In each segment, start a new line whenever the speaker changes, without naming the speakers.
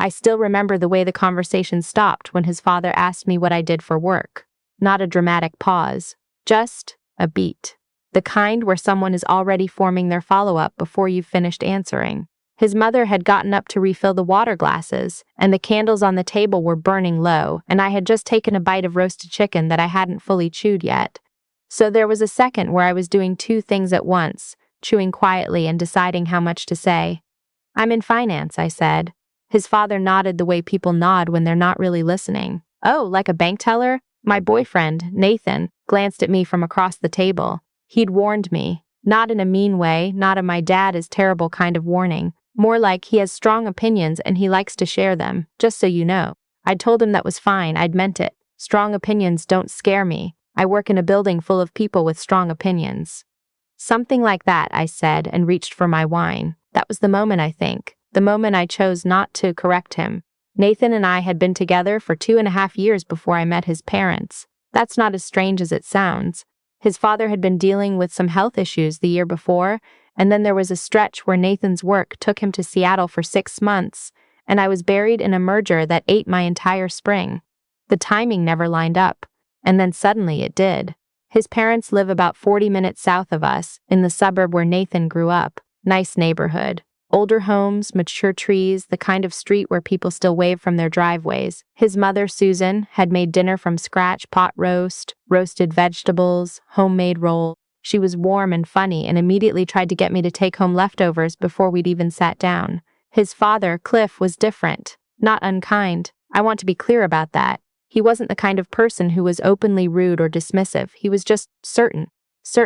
I still remember the way the conversation stopped when his father asked me what I did for work. Not a dramatic pause, just a beat. The kind where someone is already forming their follow-up before you've finished answering. His mother had gotten up to refill the water glasses, and the candles on the table were burning low, and I had just taken a bite of roasted chicken that I hadn't fully chewed yet. So there was a second where I was doing two things at once, chewing quietly and deciding how much to say. "I'm in finance," I said. His father nodded the way people nod when they're not really listening. "Oh, like a bank teller?" My boyfriend, Nathan, glanced at me from across the table. He'd warned me. Not in a mean way, not a my dad is terrible kind of warning. More like he has strong opinions and he likes to share them, just so you know. I'd told him that was fine, I'd meant it. Strong opinions don't scare me. I work in a building full of people with strong opinions. Something like that, I said, and reached for my wine. That was the moment, I think. The moment I chose not to correct him. Nathan and I had been together for 2.5 years before I met his parents. That's not as strange as it sounds. His father had been dealing with some health issues the year before, and then there was a stretch where Nathan's work took him to Seattle for 6 months, and I was buried in a merger that ate my entire spring. The timing never lined up, and then suddenly it did. His parents live about 40 minutes south of us, in the suburb where Nathan grew up. Nice neighborhood. Older homes, mature trees, the kind of street where people still wave from their driveways. His mother, Susan, had made dinner from scratch, pot roast, roasted vegetables, homemade roll. She was warm and funny and immediately tried to get me to take home leftovers before we'd even sat down. His father, Cliff, was different. Not unkind. I want to be clear about that. He wasn't the kind of person who was openly rude or dismissive. He was just certain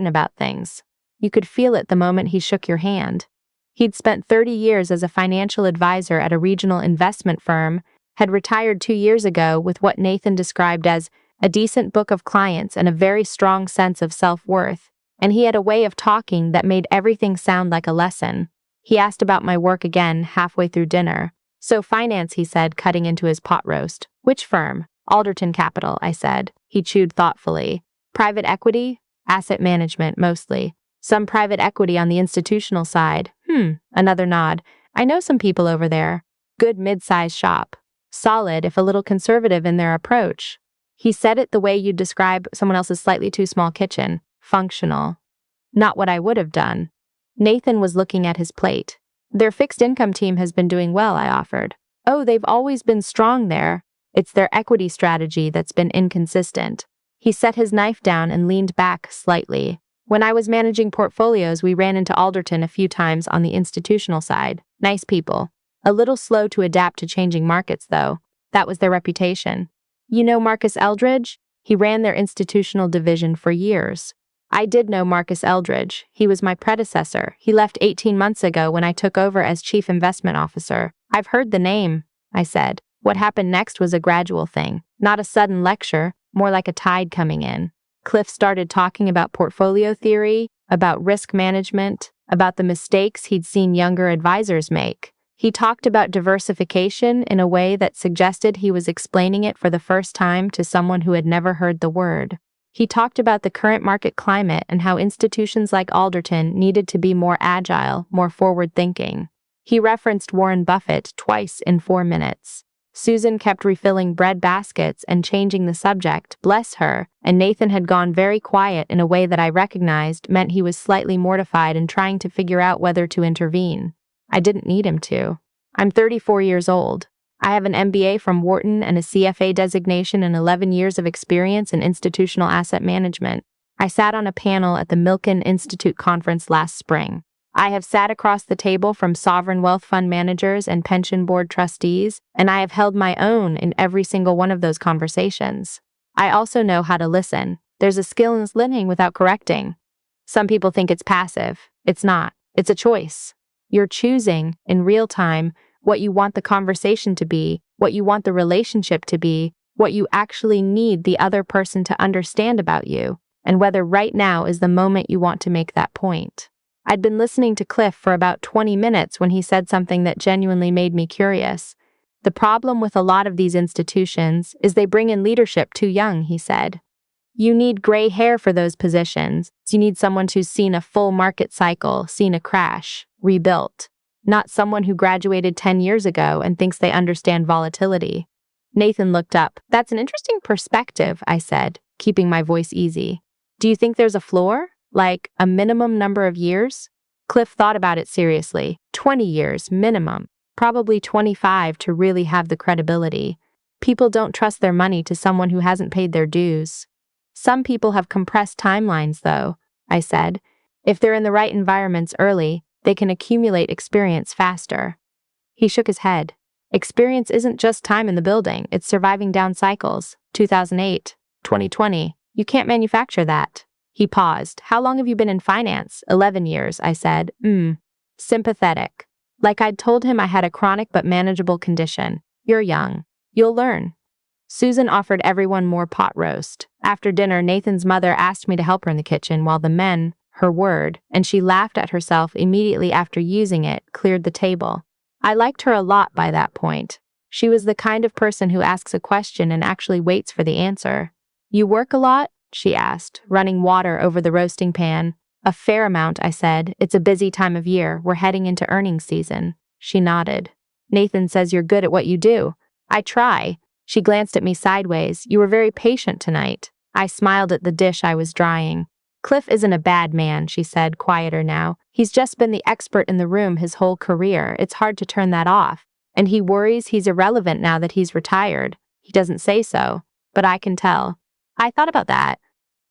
about things. You could feel it the moment he shook your hand. He'd spent 30 years as a financial advisor at a regional investment firm, had retired 2 years ago with what Nathan described as a decent book of clients and a very strong sense of self-worth, and he had a way of talking that made everything sound like a lesson. He asked about my work again halfway through dinner. "So finance," he said, cutting into his pot roast. "Which firm?" "Alderton Capital," I said. He chewed thoughtfully. "Private equity?" "Asset management, mostly. Some private equity on the institutional side." Another nod. "I know some people over there. Good mid-sized shop. Solid, if a little conservative in their approach." He said it the way you'd describe someone else's slightly too small kitchen. Functional. Not what I would have done. Nathan was looking at his plate. "Their fixed income team has been doing well," I offered. "Oh, they've always been strong there. It's their equity strategy that's been inconsistent." He set his knife down and leaned back slightly. "When I was managing portfolios, we ran into Alderton a few times on the institutional side. Nice people. A little slow to adapt to changing markets, though. That was their reputation." "You know Marcus Eldridge?" "He ran their institutional division for years." I did know Marcus Eldridge. He was my predecessor. He left 18 months ago when I took over as Chief Investment Officer. "I've heard the name," I said. What happened next was a gradual thing. Not a sudden lecture, more like a tide coming in. Cliff started talking about portfolio theory, about risk management, about the mistakes he'd seen younger advisors make. He talked about diversification in a way that suggested he was explaining it for the first time to someone who had never heard the word. He talked about the current market climate and how institutions like Alderton needed to be more agile, more forward-thinking. He referenced Warren Buffett twice in 4 minutes. Susan kept refilling bread baskets and changing the subject, bless her, and Nathan had gone very quiet in a way that I recognized meant he was slightly mortified and trying to figure out whether to intervene. I didn't need him to. I'm 34 years old. I have an MBA from Wharton and a CFA designation and 11 years of experience in institutional asset management. I sat on a panel at the Milken Institute conference last spring. I have sat across the table from sovereign wealth fund managers and pension board trustees, and I have held my own in every single one of those conversations. I also know how to listen. There's a skill in listening without correcting. Some people think it's passive. It's not. It's a choice. You're choosing, in real time, what you want the conversation to be, what you want the relationship to be, what you actually need the other person to understand about you, and whether right now is the moment you want to make that point. I'd been listening to Cliff for about 20 minutes when he said something that genuinely made me curious. The problem with a lot of these institutions is they bring in leadership too young, he said. You need gray hair for those positions. You need someone who's seen a full market cycle, seen a crash, rebuilt. not someone who graduated 10 years ago and thinks they understand volatility. Nathan looked up. That's an interesting perspective, I said, keeping my voice easy. Do you think there's a floor? Like a minimum number of years? Cliff thought about it seriously. 20 years, minimum. Probably 25 to really have the credibility. People don't trust their money to someone who hasn't paid their dues. Some people have compressed timelines, though, I said. If they're in the right environments early, they can accumulate experience faster. He shook his head. Experience isn't just time in the building, it's surviving down cycles. 2008, 2020. You can't manufacture that. He paused. How long have you been in finance? 11 years, I said. Sympathetic. Like I'd told him I had a chronic but manageable condition. You're young. You'll learn. Susan offered everyone more pot roast. After dinner, Nathan's mother asked me to help her in the kitchen while the men, her word, and she laughed at herself immediately after using it, cleared the table. I liked her a lot by that point. She was the kind of person who asks a question and actually waits for the answer. You work a lot? She asked, running water over the roasting pan. A fair amount, I said. It's a busy time of year. We're heading into earnings season. She nodded. Nathan says you're good at what you do. I try. She glanced at me sideways. You were very patient tonight. I smiled at the dish I was drying. Cliff isn't a bad man, she said, quieter now. He's just been the expert in the room his whole career. It's hard to turn that off. And he worries he's irrelevant now that he's retired. He doesn't say so, but I can tell. I thought about that.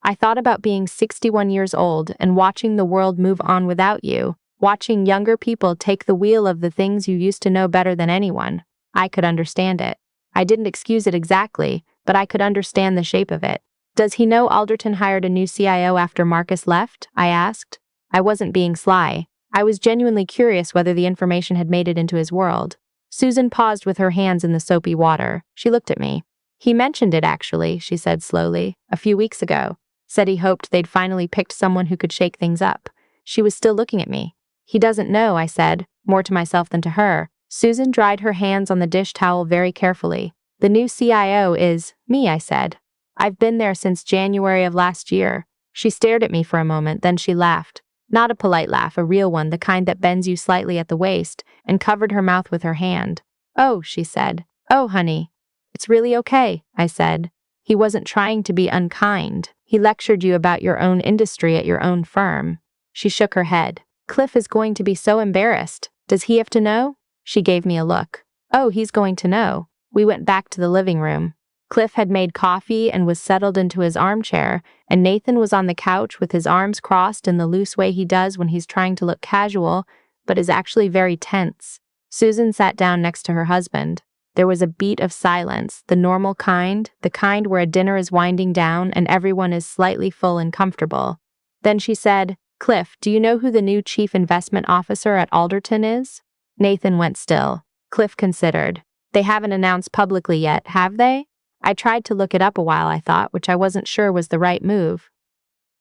I thought about being 61 years old and watching the world move on without you, watching younger people take the wheel of the things you used to know better than anyone. I could understand it. I didn't excuse it exactly, but I could understand the shape of it. Does he know Alderton hired a new CIO after Marcus left? I asked. I wasn't being sly. I was genuinely curious whether the information had made it into his world. Susan paused with her hands in the soapy water. She looked at me. He mentioned it actually, she said slowly, a few weeks ago. Said he hoped they'd finally picked someone who could shake things up. She was still looking at me. He doesn't know, I said, more to myself than to her. Susan dried her hands on the dish towel very carefully. The new CIO is me, I said. I've been there since January of last year. She stared at me for a moment, then she laughed. Not a polite laugh, a real one, the kind that bends you slightly at the waist, and covered her mouth with her hand. Oh, she said. Oh, honey. It's really okay, I said. He wasn't trying to be unkind. He lectured you about your own industry at your own firm. She shook her head. Cliff is going to be so embarrassed. Does he have to know? She gave me a look. Oh, he's going to know. We went back to the living room. Cliff had made coffee and was settled into his armchair, and Nathan was on the couch with his arms crossed in the loose way he does when he's trying to look casual, but is actually very tense. Susan sat down next to her husband. There was a beat of silence, the normal kind, the kind where a dinner is winding down and everyone is slightly full and comfortable. Then she said, Cliff, do you know who the new chief investment officer at Alderton is? Nathan went still. Cliff considered. They haven't announced publicly yet, have they? I tried to look it up a while, I thought, which I wasn't sure was the right move.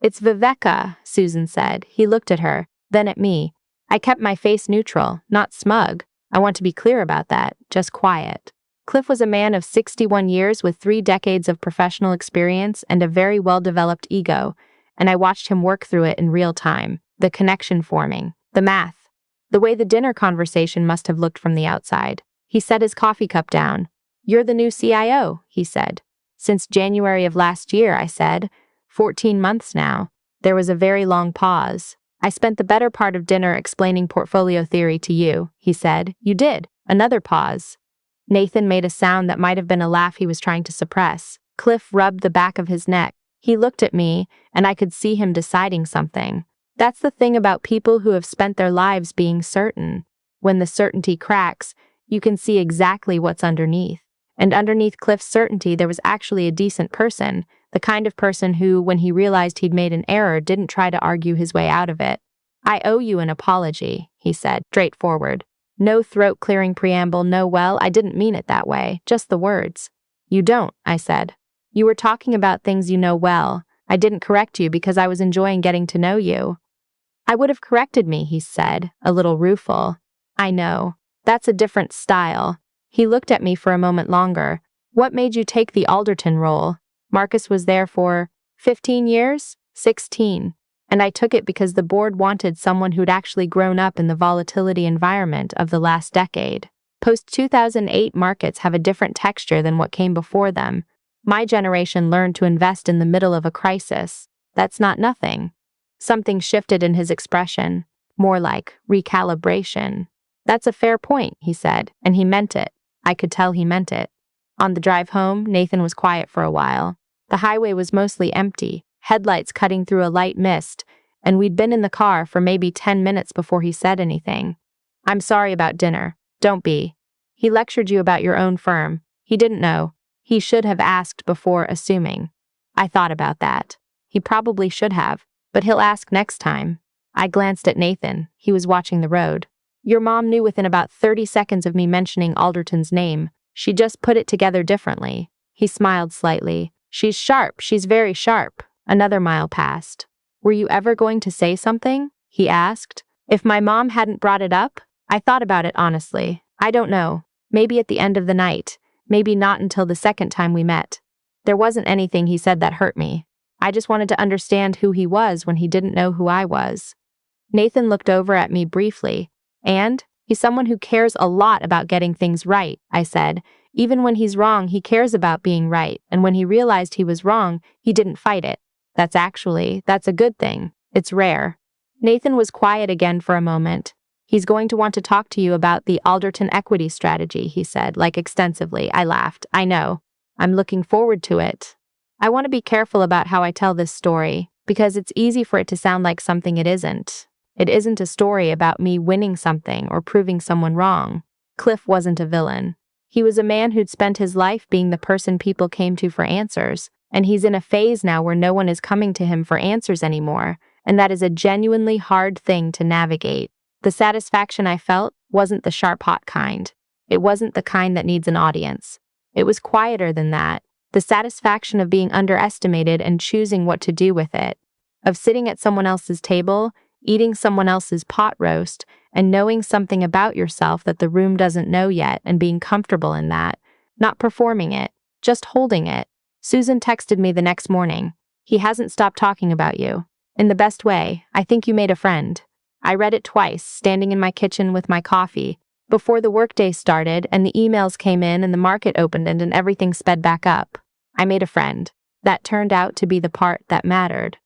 It's Viveka, Susan said. He looked at her, then at me. I kept my face neutral, not smug. I want to be clear about that, just quiet. Cliff was a man of 61 years with 3 decades of professional experience and a very well-developed ego, and I watched him work through it in real time, the connection forming, the math, the way the dinner conversation must have looked from the outside. He set his coffee cup down. You're the new CIO, he said. Since January of last year, I said. 14 months now. There was a very long pause. I spent the better part of dinner explaining portfolio theory to you, he said. You did. Another pause. Nathan made a sound that might have been a laugh he was trying to suppress. Cliff rubbed the back of his neck. He looked at me, and I could see him deciding something. That's the thing about people who have spent their lives being certain. When the certainty cracks, you can see exactly what's underneath. And underneath Cliff's certainty, there was actually a decent person, the kind of person who, when he realized he'd made an error, didn't try to argue his way out of it. I owe you an apology, he said, straightforward. No throat-clearing preamble, no well, I didn't mean it that way, just the words. You don't, I said. You were talking about things you know well. I didn't correct you because I was enjoying getting to know you. I would have corrected me, he said, a little rueful. I know. That's a different style. He looked at me for a moment longer. What made you take the Alderton role? Marcus was there for 15 years? 16. And I took it because the board wanted someone who'd actually grown up in the volatility environment of the last decade. Post-2008 markets have a different texture than what came before them. My generation learned to invest in the middle of a crisis. That's not nothing. Something shifted in his expression, more like recalibration. That's a fair point, he said, and he meant it. I could tell he meant it. On the drive home, Nathan was quiet for a while. The highway was mostly empty, headlights cutting through a light mist, and we'd been in the car for maybe 10 minutes before he said anything. I'm sorry about dinner. Don't be. He lectured you about your own firm. He didn't know. He should have asked before assuming. I thought about that. He probably should have, but he'll ask next time. I glanced at Nathan. He was watching the road. Your mom knew within about 30 seconds of me mentioning Alderton's name. She just put it together differently. He smiled slightly. She's sharp. She's very sharp. Another mile passed. Were you ever going to say something? He asked. If my mom hadn't brought it up? I thought about it honestly. I don't know. Maybe at the end of the night. Maybe not until the second time we met. There wasn't anything he said that hurt me. I just wanted to understand who he was when he didn't know who I was. Nathan looked over at me briefly. And? He's someone who cares a lot about getting things right, I said. Even when he's wrong, he cares about being right, and when he realized he was wrong, he didn't fight it. That's a good thing. It's rare. Nathan was quiet again for a moment. He's going to want to talk to you about the Alderton equity strategy, he said, extensively. I laughed. I know. I'm looking forward to it. I want to be careful about how I tell this story, because it's easy for it to sound like something it isn't. It isn't a story about me winning something or proving someone wrong. Cliff wasn't a villain. He was a man who'd spent his life being the person people came to for answers, and he's in a phase now where no one is coming to him for answers anymore, and that is a genuinely hard thing to navigate. The satisfaction I felt wasn't the sharp hot kind. It wasn't the kind that needs an audience. It was quieter than that. The satisfaction of being underestimated and choosing what to do with it. Of sitting at someone else's table, eating someone else's pot roast, and knowing something about yourself that the room doesn't know yet and being comfortable in that. Not performing it, just holding it. Susan texted me the next morning. He hasn't stopped talking about you. In the best way. I think you made a friend. I read it twice, standing in my kitchen with my coffee, before the workday started and the emails came in and the market opened and everything sped back up. I made a friend. That turned out to be the part that mattered.